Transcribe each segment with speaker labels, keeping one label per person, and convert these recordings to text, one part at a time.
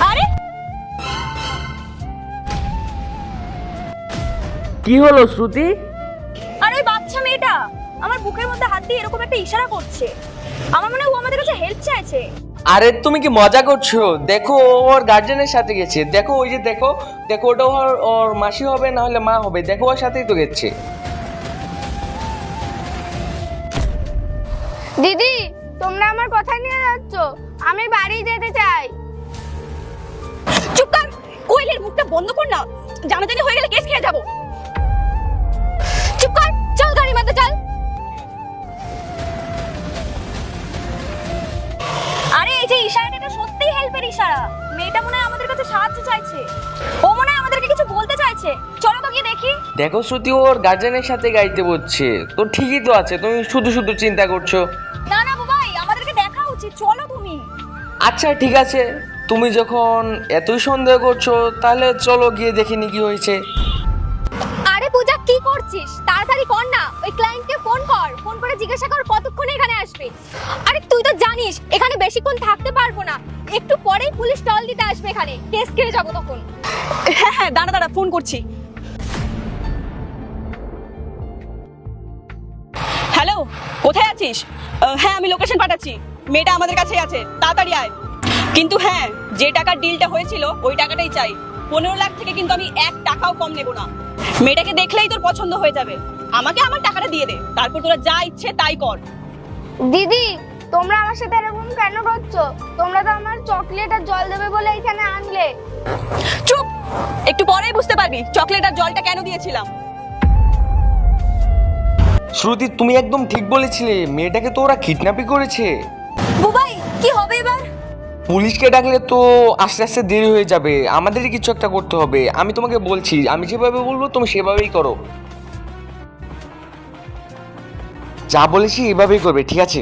Speaker 1: আরে
Speaker 2: কি হলো শ্রুতি?
Speaker 1: আর ওই বাচ্চা মেয়েটা আমার বুকের মধ্যে হাত দিয়ে এরকম একটা ইশারা করছে। আমার মনে হয় ও আমাদের কাছে হেল্প চাইছে।
Speaker 2: আরে তুমি কি মজা করছো? দেখো ওর গার্জেনের সাথে গেছে। দেখো ওই যে দেখো দেখো ওটা ওর মাসি হবে না হলে মা হবে। দেখো ওর সাথেই তো গেছে।
Speaker 3: দিদি, তোমরা আমার কোথায় নিয়ে যাচ্ছ? আমি বাড়ি যেতে চাই।
Speaker 1: চুপ কর, কোয়েলের মুখটা বন্ধ কর না, জানাজানি হয়ে গেলে কেস খেয়ে যাবো। চুপ কর, চল গাড়ির মধ্যে চল। আরে এই যে ইশারাটা, এটা সত্যিই হেল্পের ইশারা। মেয়েটা মনে হয় আমাদের কাছে সাহায্য চাইছে। ও মনে হয় আমাদেরকে কিছু বলতে চাইছে। চলো তো গিয়ে দেখি।
Speaker 2: দেখো শ্রুতি ওর গার্জেনের সাথে গাইতে বলছে। তো ঠিকই তো আছে, তুমি শুধু শুধু চিন্তা করছো।
Speaker 1: না না বাবাই, আমাদেরকে দেখা উচিত, চলো তুমি।
Speaker 2: আচ্ছা ঠিক আছে, তুমি যখন এতই সন্দেহ করছো তাহলে চলো গিয়ে দেখিনি কি হয়েছে।
Speaker 3: আরে পূজা, কি করছিস? তাড়াতাড়ি কর না, ওই ক্লায়েন্টকে ফোন কর। ফোন করে জিজ্ঞাসা কর কতক্ষণে এখানে আসবে। আরে তুই তো জানিস এখানে বেশিক্ষণ থাকতে পারবো না, একটু পরেই পুলিশ টল দিতে আসবে এখানে, কেস খেয়ে যাবো তখন।
Speaker 1: হ্যাঁ হ্যাঁ, দাঁড়া দাঁড়া, ফোন করছি। হ্যালো, কোথায় আছিস? হ্যাঁ আমি লোকেশন পাঠাচ্ছি, মেয়েটা আমাদের কাছেই আছে, তাড়াতাড়ি আয়। কিন্তু হ্যাঁ, যে টাকার ডিলটা হয়েছিল ওই টাকাটাই চাই। 15 লাখ থেকে কিন্তু আমি 1 টাকাও কম নেব না। মেয়েটাকে দেখলেই তোর পছন্দ হয়ে যাবে। আমাকে আমার টাকাটা দিয়ে দে, তারপর তোরা যা ইচ্ছে তাই কর।
Speaker 3: দিদি, তোমরা আমার সাথে এরকম কেন করছো? তোমরা তো আমার চকলেট আর জল দেবে বলে এখানে আনলে।
Speaker 1: চুপ, একটু পরেই বুঝতে পারবি চকলেট আর জলটা কেন দিয়েছিলাম।
Speaker 2: শ্রুতি তুমি একদম ঠিক বলেছিলে, মেয়েটাকে তো ওরা কিডন্যাপই করেছে।
Speaker 1: বুবাই, কি হবে এবার?
Speaker 2: পুলিশকে ডাকলে তো আস্তে আস্তে দেরি হয়ে যাবে। আমাদেরই কিছু একটা করতে হবে। আমি তোমাকে বলছি, আমি যেভাবে বলবো তুমি সেভাবেই করো। যা বলেছি এভাবেই করবে, ঠিক আছে?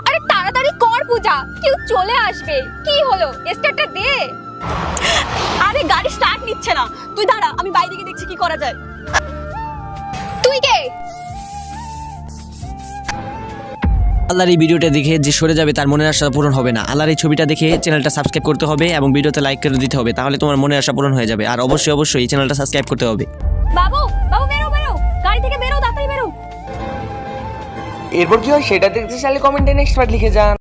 Speaker 3: আরে তাড়াতাড়ি কর পূজা, কেউ চলে আসবে। কি হলো, স্টার্টটা দে।
Speaker 1: আরে গাড়ি স্টার্ট নিচ্ছে না, তুই দাঁড়া, আমি বাইরে গিয়ে দেখছি কি করা যায়।
Speaker 3: তুই কে?
Speaker 4: আল্লাহর এই ভিডিওটা দেখে যে সরে যাবে তার মনের আশা পূরণ হবে না। আল্লাহর এই ছবিটা দেখে চ্যানেলটা সাবস্ক্রাইব করতে হবে এবং ভিডিওতে লাইক করে দিতে হবে, তাহলে তোমার মনের আশা পূরণ হয়ে যাবে। আর অবশ্যই অবশ্যই এই চ্যানেলটা সাবস্ক্রাইব করতে হবে।
Speaker 1: বাবু, বাবু বেরো বেরো, গাড়ি থেকে বেরো, তাড়াতাড়ি বেরো।
Speaker 2: এরপর কি হয় সেটা দেখতে চাইলে কমেন্টে নেক্সট পার্ট লিখে যান।